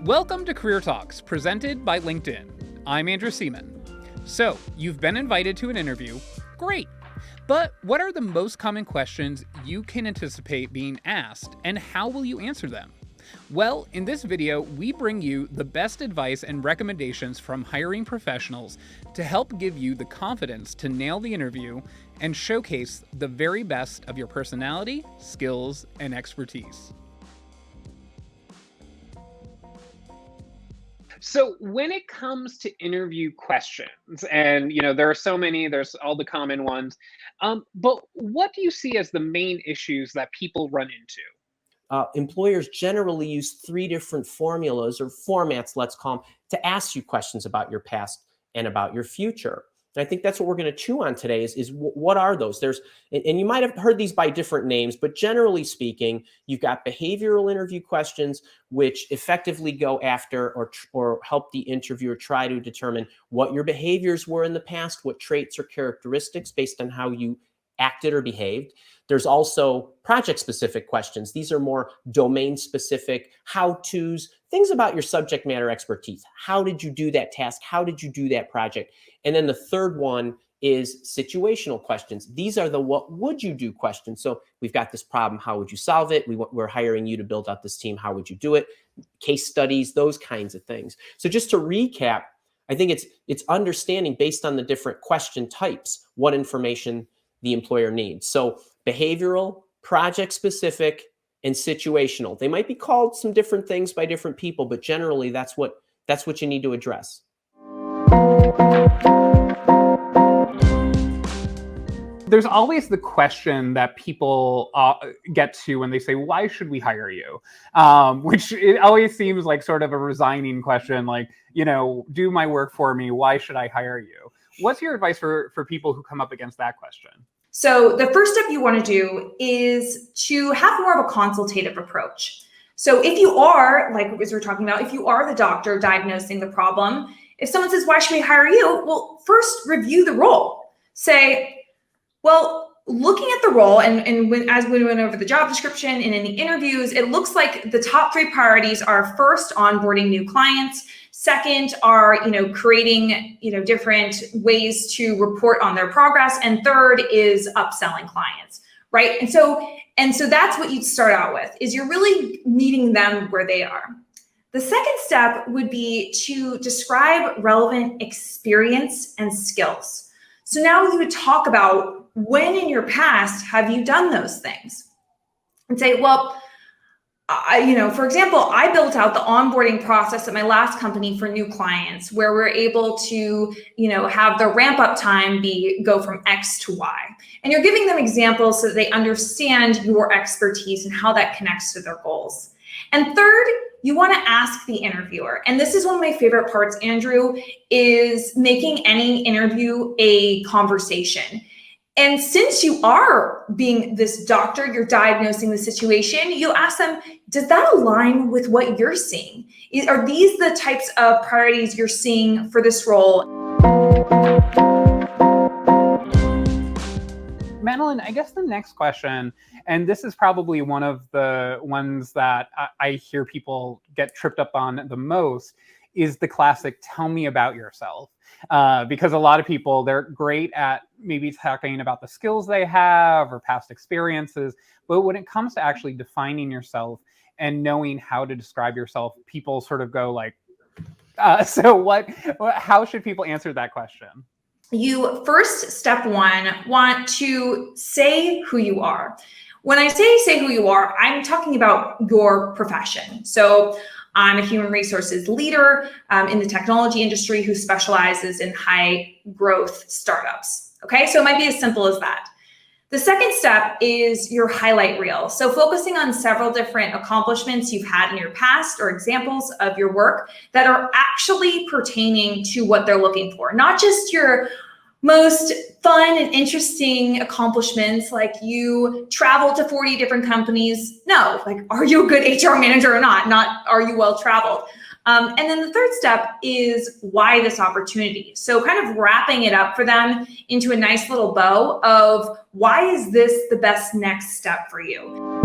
Welcome to Career Talks, presented by LinkedIn. I'm Andrew LaCivita. So, you've been invited to an interview. Great. But what are the most common questions you can anticipate being asked, and how will you answer them? Well, in this video, we bring you the best advice and recommendations from hiring professionals to help give you the confidence to nail the interview and showcase the very best of your personality, skills, and expertise. So when it comes to interview questions, and there are so many, there's all the common ones, but what do you see as the main issues that people run into? Employers generally use three different formulas or formats, let's call them, to ask you questions about your past and about your future. And I think that's what we're going to chew on today is what are those? And you might have heard these by different names, but generally speaking, you've got behavioral interview questions, which effectively go after or help the interviewer try to determine what your behaviors were in the past, what traits or characteristics based on how you acted or behaved. There's also project-specific questions. These are more domain-specific how-tos, things about your subject matter expertise. How did you do that task? How did you do that project? And then the third one is situational questions. These are the what would you do questions. So we've got this problem. How would you solve it? We're hiring you to build out this team. How would you do it? Case studies, those kinds of things. So just to recap, I think it's understanding based on the different question types, what information the employer needs. So behavioral, project-specific, and situational. They might be called some different things by different people, but generally that's what you need to address. There's always the question that people get to when they say, why should we hire you? Which it always seems like sort of a resigning question, like, do my work for me. Why should I hire you? What's your advice for people who come up against that question? So the first step you want to do is to have more of a consultative approach. So if you are, like as we're talking about, if you are the doctor diagnosing the problem, if someone says, why should we hire you? Well, first review the role. Say, well, looking at the role as we went over the job description and in the interviews, it looks like the top three priorities are first, onboarding new clients. Second are, creating, different ways to report on their progress. And third is upselling clients, right? And so that's what you'd start out with, is you're really meeting them where they are. The second step would be to describe relevant experience and skills. So now you would talk about when in your past have you done those things? And say, well, for example, I built out the onboarding process at my last company for new clients where we're able to, have the ramp up time go from X to Y. And you're giving them examples so that they understand your expertise and how that connects to their goals. And third, you want to ask the interviewer. And this is one of my favorite parts, Andrew, is making any interview a conversation. And since you are being this doctor, you're diagnosing the situation, you'll ask them, does that align with what you're seeing? Are these the types of priorities you're seeing for this role? Madeline, I guess the next question, and this is probably one of the ones that I hear people get tripped up on the most, is the classic, tell me about yourself. Because a lot of people, they're great at maybe talking about the skills they have or past experiences. But when it comes to actually defining yourself and knowing how to describe yourself, people sort of go like, how should people answer that question? You first, step one, want to say who you are. When I say who you are, I'm talking about your profession. So I'm a human resources leader in the technology industry who specializes in high growth startups. Okay, so it might be as simple as that. The second step is your highlight reel. So focusing on several different accomplishments you've had in your past or examples of your work that are actually pertaining to what they're looking for, not just your most fun and interesting accomplishments, like you traveled to 40 different companies. No, like, are you a good HR manager or not? Not, are you well traveled? And then the third step is why this opportunity. So kind of wrapping it up for them into a nice little bow of why is this the best next step for you?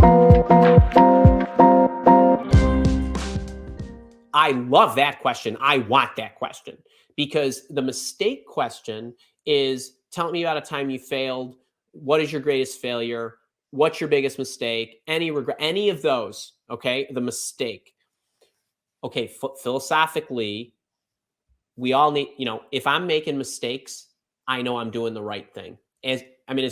I I love that question. I want that question, because the mistake question is, tell me about a time you failed. What is your greatest failure? What's your biggest mistake? Any regret, any of those. Okay. The mistake. Okay. Philosophically, we all need, if I'm making mistakes, I know I'm doing the right thing. As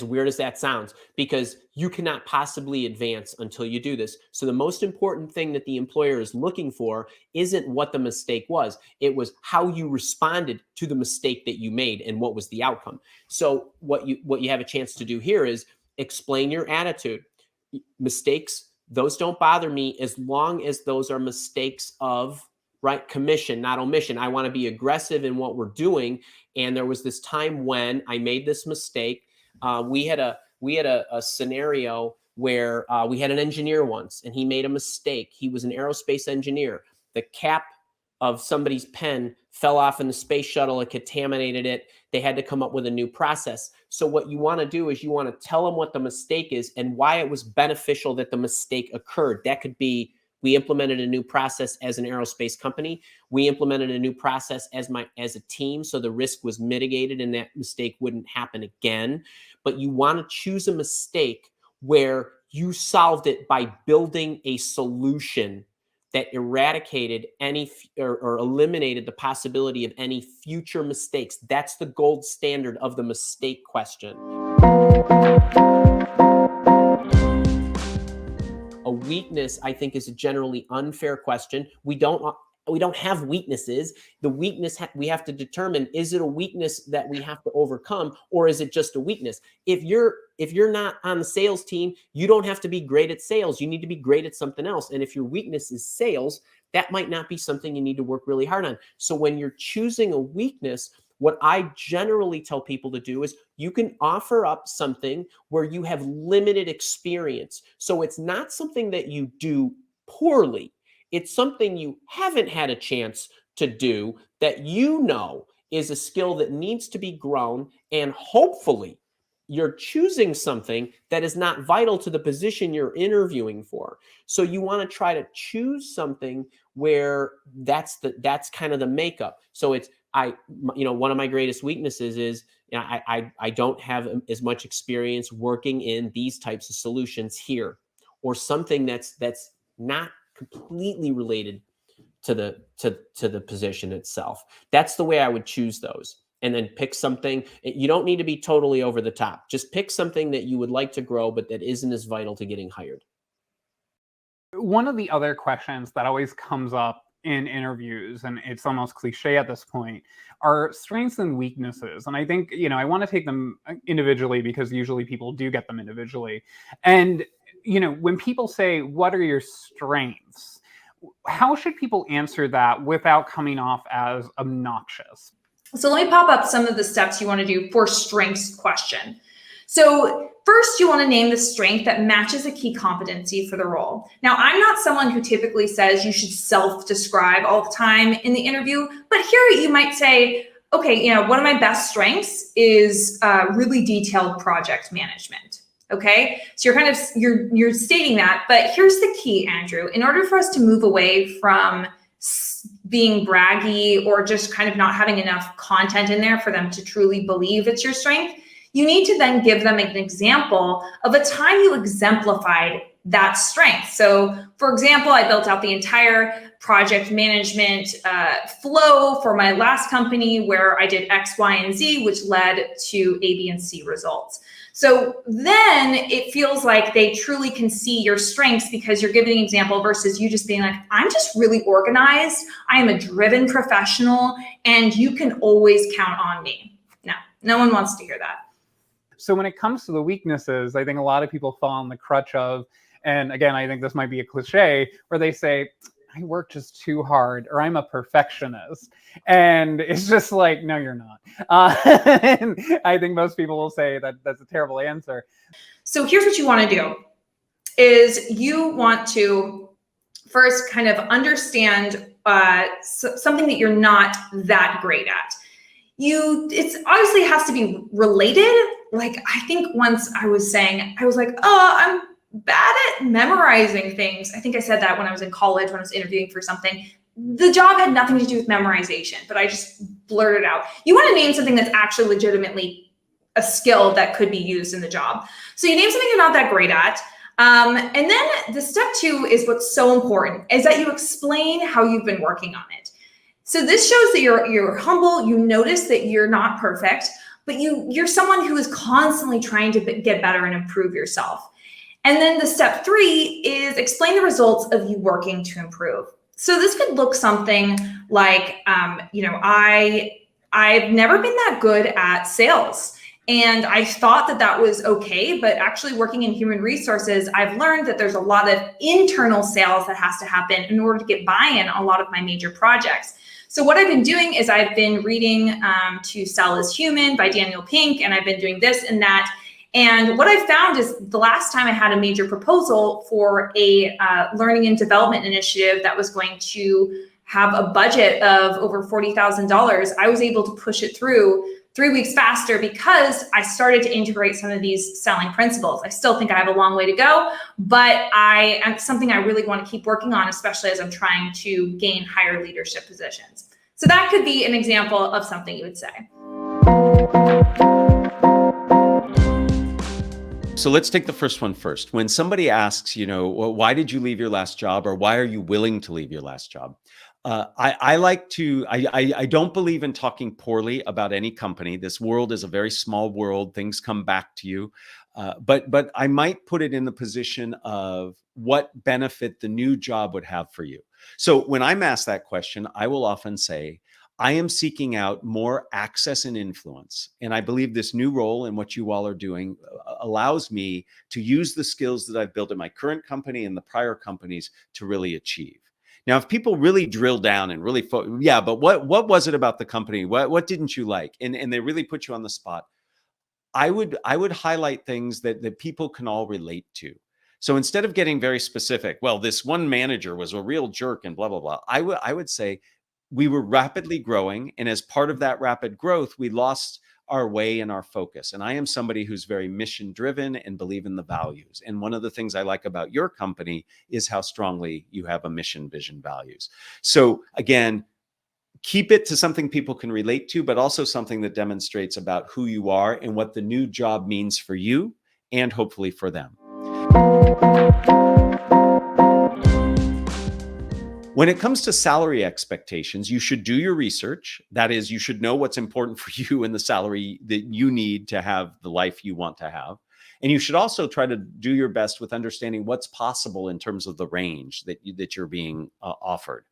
weird as that sounds, because you cannot possibly advance until you do this. So the most important thing that the employer is looking for isn't what the mistake was. It was how you responded to the mistake that you made and what was the outcome. So what you have a chance to do here is explain your attitude. Mistakes, those don't bother me as long as those are mistakes of commission, not omission. I want to be aggressive in what we're doing. And there was this time when I made this mistake. We had a scenario where we had an engineer once, and he made a mistake. He was an aerospace engineer. The cap of somebody's pen fell off in the space shuttle. It contaminated it. They had to come up with a new process. So what you want to do is you want to tell them what the mistake is and why it was beneficial that the mistake occurred. That could be, we implemented a new process as an aerospace company. We implemented a new process as a team, so the risk was mitigated and that mistake wouldn't happen again. But you want to choose a mistake where you solved it by building a solution that eradicated any or eliminated the possibility of any future mistakes. That's the gold standard of the mistake question. A weakness, I think, is a generally unfair question. We don't have weaknesses. The weakness we have to determine, is it a weakness that we have to overcome, or is it just a weakness? If you're not on the sales team, you don't have to be great at sales. You need to be great at something else. And if your weakness is sales, that might not be something you need to work really hard on. So when you're choosing a weakness, what I generally tell people to do is you can offer up something where you have limited experience. So it's not something that you do poorly. It's something you haven't had a chance to do that is a skill that needs to be grown. And hopefully you're choosing something that is not vital to the position you're interviewing for. So you want to try to choose something where that's kind of the makeup. So it's, one of my greatest weaknesses is I don't have as much experience working in these types of solutions here, or something that's not completely related to the position itself. That's the way I would choose those. And then pick something. You don't need to be totally over the top. Just pick something that you would like to grow, but that isn't as vital to getting hired. One of the other questions that always comes up in interviews, and it's almost cliche at this point, are strengths and weaknesses. And I think, I want to take them individually because usually people do get them individually. And, when people say, what are your strengths? How should people answer that without coming off as obnoxious? So let me pop up some of the steps you want to do for strengths question. So first, you want to name the strength that matches a key competency for the role. Now, I'm not someone who typically says you should self-describe all the time in the interview, but here you might say, okay, one of my best strengths is really detailed project management. Okay, so you're stating that, but here's the key, Andrew. In order for us to move away from being braggy or just kind of not having enough content in there for them to truly believe it's your strength, you need to then give them an example of a time you exemplified that strength. So for example, I built out the entire project management flow for my last company where I did X, Y, and Z, which led to A, B, and C results. So then it feels like they truly can see your strengths because you're giving an example versus you just being like, I'm just really organized. I am a driven professional and you can always count on me. No one wants to hear that. So when it comes to the weaknesses, I think a lot of people fall on the crutch of, and again, I think this might be a cliche, where they say, I work just too hard, or I'm a perfectionist. And it's just like, no, you're not. And I think most people will say that that's a terrible answer. So here's what you want to do is you want to first kind of understand something that you're not that great at. It's obviously has to be related. Like, I think once I was like, oh, I'm bad at memorizing things. I think I said that when I was in college, when I was interviewing for something. the job had nothing to do with memorization, but I just blurted out. You want to name something that's actually legitimately a skill that could be used in the job. So you name something you're not that great at. And then the step 2 is what's so important, is that you explain how you've been working on it. So this shows that you're humble, you notice that you're not perfect, but you're someone who is constantly trying to get better and improve yourself. And then the step 3 is explain the results of you working to improve. So this could look something like, I've never been that good at sales. And I thought that was okay, but actually working in human resources, I've learned that there's a lot of internal sales that has to happen in order to get buy-in on a lot of my major projects. So what I've been doing is I've been reading To Sell is Human by Daniel Pink, and I've been doing this and that. And what I found is the last time I had a major proposal for a learning and development initiative that was going to have a budget of over $40,000, I was able to push it through 3 weeks faster because I started to integrate some of these selling principles. I still think I have a long way to go, but it's something I really want to keep working on, especially as I'm trying to gain higher leadership positions. So that could be an example of something you would say. So let's take the first one first. When somebody asks, well, why did you leave your last job, or why are you willing to leave your last job? I don't believe in talking poorly about any company. This world is a very small world. Things come back to you. But I might put it in the position of what benefit the new job would have for you. So when I'm asked that question, I will often say, I am seeking out more access and influence. And I believe this new role and what you all are doing allows me to use the skills that I've built in my current company and the prior companies to really achieve. Now, if people really drill down and really, but what was it about the company? What didn't you like? And they really put you on the spot. I would highlight things that people can all relate to. So instead of getting very specific, well, this one manager was a real jerk and blah, blah, blah. I would say we were rapidly growing. And as part of that rapid growth, we lost our way and our focus. And I am somebody who's very mission driven and believe in the values. And one of the things I like about your company is how strongly you have a mission, vision, values. So again, keep it to something people can relate to, but also something that demonstrates about who you are and what the new job means for you and hopefully for them. When it comes to salary expectations, you should do your research. That is, you should know what's important for you and the salary that you need to have the life you want to have. And you should also try to do your best with understanding what's possible in terms of the range that you're being offered.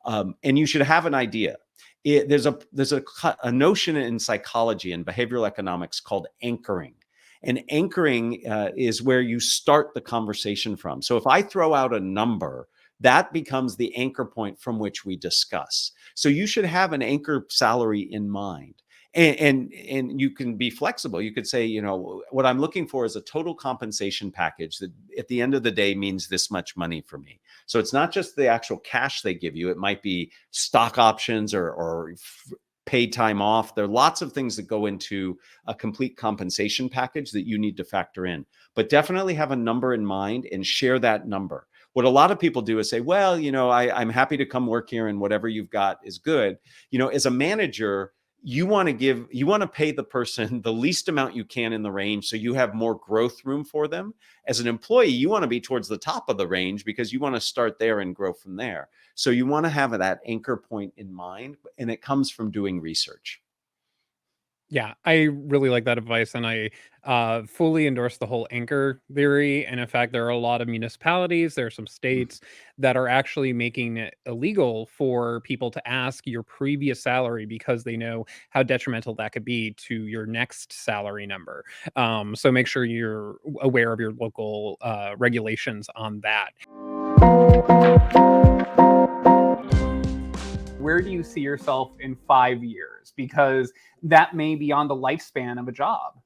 And you should have an idea. There's a notion in psychology and behavioral economics called anchoring. And anchoring is where you start the conversation from. So if I throw out a number, that becomes the anchor point from which we discuss. So you should have an anchor salary in mind. And you can be flexible. You could say, what I'm looking for is a total compensation package that at the end of the day means this much money for me. So it's not just the actual cash they give you. It might be stock options or paid time off. There are lots of things that go into a complete compensation package that you need to factor in. But definitely have a number in mind and share that number. What a lot of people do is say, well, I'm happy to come work here and whatever you've got is good. As a manager, you want to pay the person the least amount you can in the range so you have more growth room for them. As an employee, you want to be towards the top of the range because you want to start there and grow from there. So you want to have that anchor point in mind, and it comes from doing research. Yeah, I really like that advice, and I fully endorse the whole anchor theory. And in fact, there are a lot of municipalities, there are some states that are actually making it illegal for people to ask your previous salary because they know how detrimental that could be to your next salary number. So make sure you're aware of your local regulations on that. Where do you see yourself in 5 years? Because that may be on the lifespan of a job.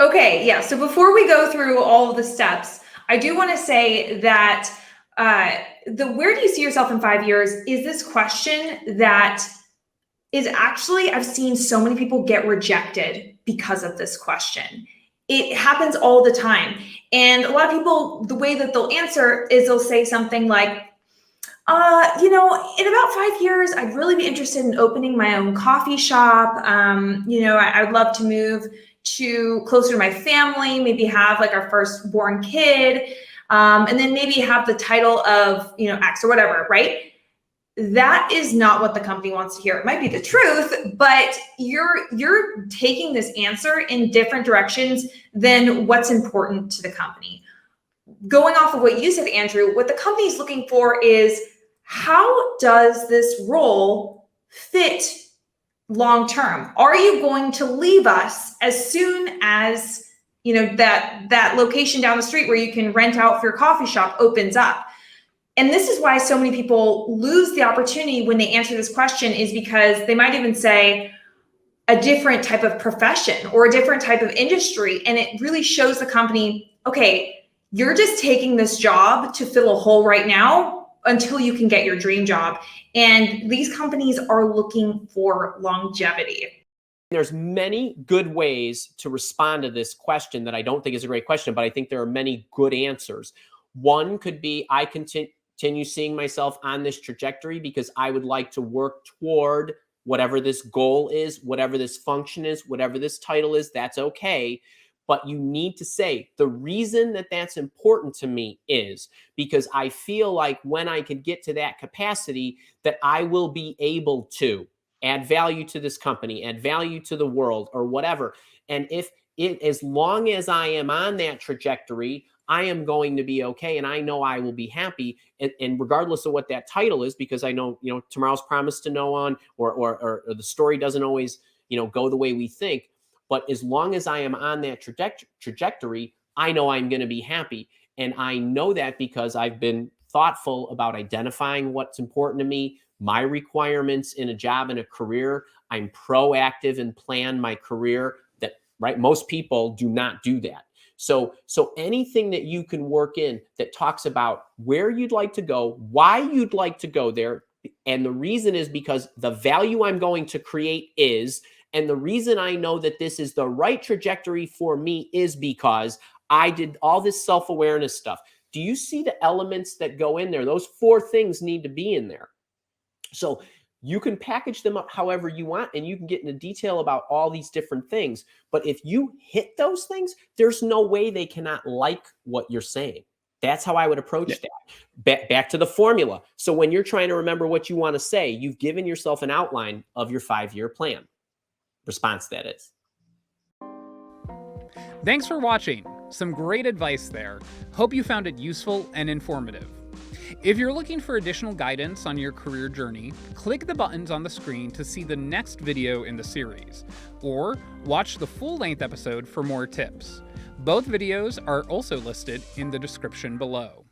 Okay, yeah. So before we go through all of the steps, I do want to say that where do you see yourself in 5 years is this question that is actually, I've seen so many people get rejected because of this question. It happens all the time. And a lot of people, the way that they'll answer is they'll say something like, In about 5 years, I'd really be interested in opening my own coffee shop. I'd love to move to closer to my family, maybe have like our firstborn kid, and then maybe have the title of, X or whatever, right? That is not what the company wants to hear. It might be the truth, but you're taking this answer in different directions than what's important to the company. Going off of what you said, Andrew, what the company is looking for is, how does this role fit long term? Are you going to leave us as soon as that location down the street where you can rent out for your coffee shop opens up? And this is why so many people lose the opportunity when they answer this question, is because they might even say a different type of profession or a different type of industry. And it really shows the company, okay, you're just taking this job to fill a hole right now until you can get your dream job. And these companies are looking for longevity. There's many good ways to respond to this question that I don't think is a great question, but I think there are many good answers. One could be, I continue seeing myself on this trajectory because I would like to work toward whatever this goal is, whatever this function is, whatever this title is, that's okay. But you need to say, the reason that that's important to me is because I feel like when I can get to that capacity, that I will be able to add value to this company, add value to the world, or whatever. And as long as I am on that trajectory, I am going to be okay. And I know I will be happy. And regardless of what that title is, because I know, tomorrow's promised to no one, or the story doesn't always, go the way we think. But as long as I am on that trajectory, I know I'm going to be happy. And I know that because I've been thoughtful about identifying what's important to me, my requirements in a job and a career. I'm proactive and plan my career. Right? Most people do not do that. So anything that you can work in that talks about where you'd like to go, why you'd like to go there, and the reason is because the value I'm going to create is, and the reason I know that this is the right trajectory for me is because I did all this self-awareness stuff. Do you see the elements that go in there? Those 4 things need to be in there. So you can package them up however you want, and you can get into detail about all these different things. But if you hit those things, there's no way they cannot like what you're saying. That's how I would approach that. Back to the formula. So when you're trying to remember what you want to say, you've given yourself an outline of your 5-year plan. Response, that is. Thanks for watching. Some great advice there. Hope you found it useful and informative. If you're looking for additional guidance on your career journey, click the buttons on the screen to see the next video in the series, or watch the full-length episode for more tips. Both videos are also listed in the description below.